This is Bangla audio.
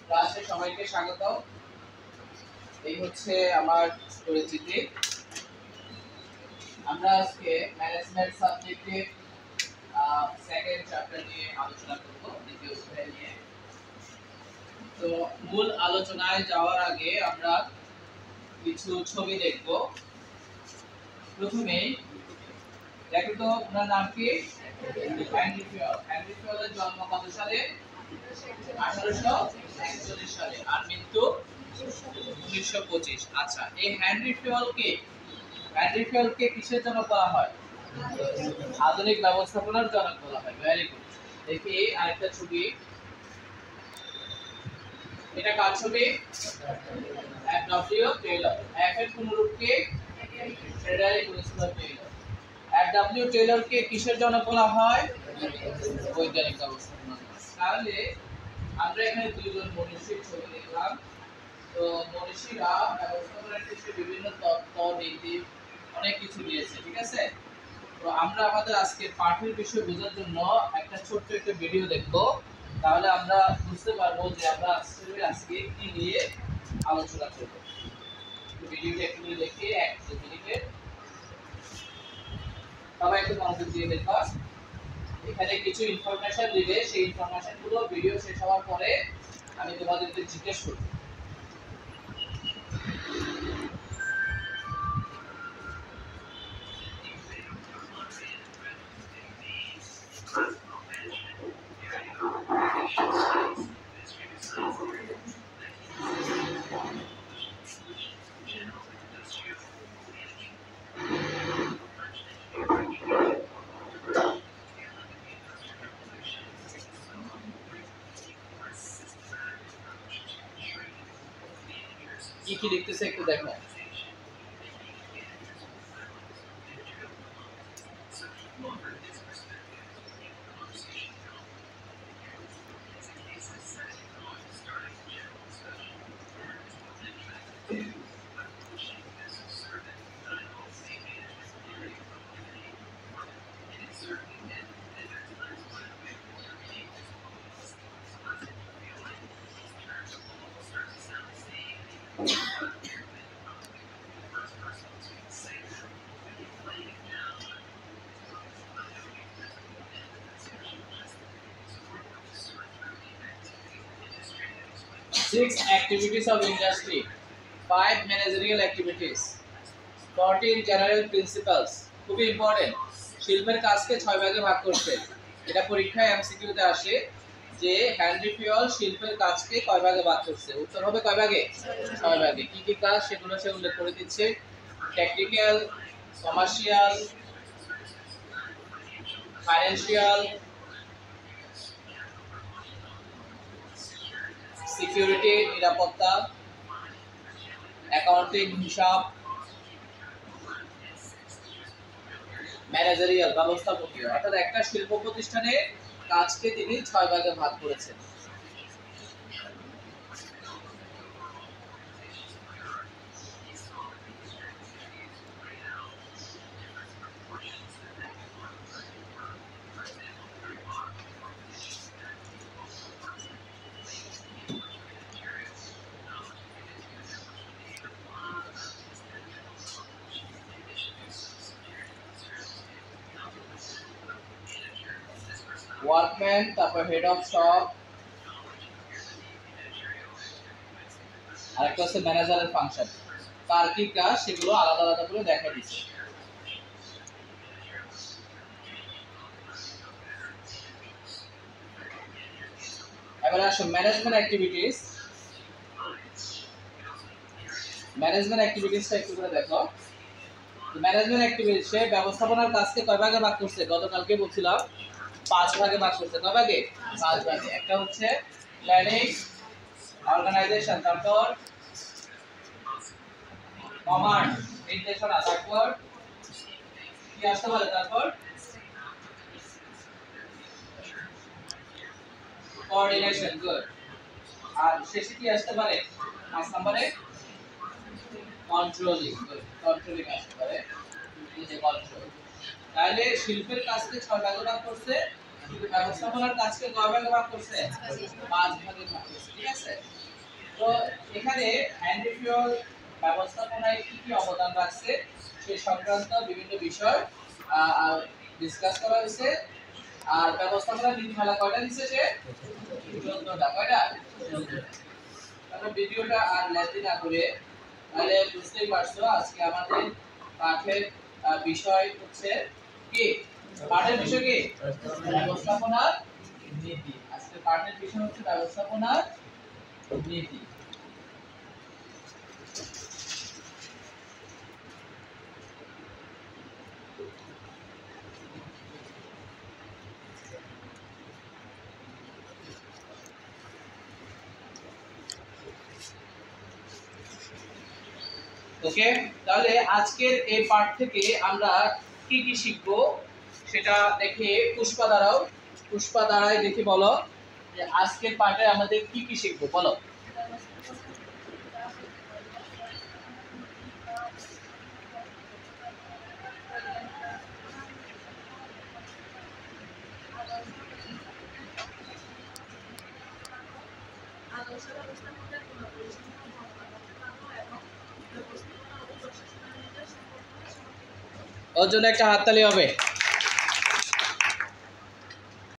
ক্লাসে সবাইকে স্বাগত। এই হচ্ছে আমার পরিচিতি। আমরা আজকে ম্যানেজমেন্ট সাবজেক্টের সেকেন্ড চ্যাপ্টার নিয়ে আলোচনা করব, দ্বিতীয় অধ্যায় নিয়ে। তো মূল আলোচনায় যাওয়ার আগে আমরা কিছু ছবি দেখব। প্রথমেই দেখো তো, ওনার নাম কি? হেনরি ফিওল। হেনরি ফিওলের জন্ম কত সালে? 1841 সালে। আর মৃত্যু 1925। আচ্ছা, এই হেনরি ফিওলকে কিসের জনক বলা হয়? আধুনিক ব্যবস্থাপনার জনক বলা হয়। Very good. দেখি আরেকটা ছবি। এটা কার ছবি? এফ.ডব্লিউ. টেইলর। এফ এর পুনরূপ কি? Frederick Winston Taylor. এফ.ডব্লিউ. টেইলরকে কিসের জনক বলা হয়? বৈজ্ঞানিক ব্যবস্থাপনা। তাহলে আমরা এখানে দুইজন মনীষীর ছবি দেখলাম। তো মনীষীরা ব্যবস্থাপনার ক্ষেত্রে বিভিন্ন তত্ত্ব, নীতি, অনেক কিছু দিয়েছে, ঠিক আছে? তো আমরা আমাদের আজকের পাঠের বিষয় বোঝার জন্য একটা ছোট্ট একটা ভিডিও দেখব। তাহলে আমরা বুঝতে পারবো যে আমরা আজকে কি নিয়ে আলোচনা করব। ভিডিওটা একটু দেখে 1-2 মিনিটের। সবাই একটু মনোযোগ দিয়ে দেখো। এখানে কিছু ইনফরমেশন দিবে, সেই ইনফরমেশনগুলো ভিডিও শেষ হওয়ার পরে আমি তোমাদেরকে জিজ্ঞেস করব। কি কি লিখতেছে একটু দেখো। Six activities of industry, 5 managerial activities, 14 general principles. খুবই ইম্পর্টেন্ট। শিল্পের কাজকে 6 ভাগে ভাগ করছে। এটা পরীক্ষায় এমসিকিউতে আসে যে হেনরি ফিওল শিল্পের কাজকে কয় ভাগে ভাগ করছে। উত্তর হবে কয় ভাগে? 6 ভাগে। কি কি কাজ সেগুলো সে উল্লেখ করে দিচ্ছে। টেকনিক্যাল, কমার্শিয়াল, ফাইন্যান্সিয়াল, সিকিউরিটি নিরাপত্তা, অ্যাকাউন্টিং হিসাব, ম্যানেজারিয়াল ব্যবস্থাপকীয়। অর্থাৎ একটা শিল্প প্রতিষ্ঠানে কাজকে তিনি 6 ভাগে ভাগ করেছেন। ওয়ার্কম্যান, তারপর হেড অফ শপ, আর একটা হচ্ছে ম্যানেজারের ফাংশন। তার কি কাজ সেগুলো আলাদা আলাদা করে দেখা দিচ্ছে। এবার আসো ম্যানেজমেন্ট অ্যাক্টিভিটিস। ম্যানেজমেন্ট অ্যাক্টিভিটিসটা একটু করে দেখো। ম্যানেজমেন্ট অ্যাক্টিভিটিস সে ব্যবস্থাপনার কাজকে কয় ভাগে ভাগ করছে? গতকালকে বলছিলাম 5 ভাগে ভাগ করছে। কয় ভাগে? 5 ভাগে। একটা হচ্ছে প্ল্যানিং, অর্গানাইজেশন, তারপর কমান্ড, নির্দেশনা, তারপর কি আসতে পারে? তারপর কোঅর্ডিনেশন। গুড। আর শেষে কি আসতে পারে? 5 নম্বরে কন্ট্রোলিং। কন্ট্রোলিং আসতে পারে, এই যে কন্ট্রোল। তাহলে শিল্পের কাজকে 6 ভাগে ভাগ করছে, কিন্তু ব্যবস্থাপনার কাজকে কয় ভাগে ভাগ করছে? 5 ভাগে ভাগ করছে, ঠিক আছে? তো এখানে হ্যান্ডি ফিউল ব্যবস্থাপনায় কি কি অবদান রাখছে সে সংক্রান্ত বিভিন্ন বিষয় ডিসকাস করা হয়েছে। আর ব্যবস্থাপনা নীতিমালা কয়টা দিচ্ছে সে 14টা। কয়টা? 14টা। আমরা ভিডিওটা আর লেন্থি না করে তাহলে বুঝতেই পারছো আজকে আমাদের পাঠের বিষয় হচ্ছে কি? পাঠের বিষয় কি? ব্যবস্থাপনার নীতি। আজকে পাঠের বিষয় হচ্ছে ব্যবস্থাপনার নীতি। ওকে, তাহলে আজকের এই পাঠ থেকে আমরা কি কি শিখবো সেটা দেখে পুষ্পা দ্বারাই দেখি বলো যে আজকের পাঠে আমাদের কি কি শিখবো বলো। ওর জন্য একটা হাততালি হবে।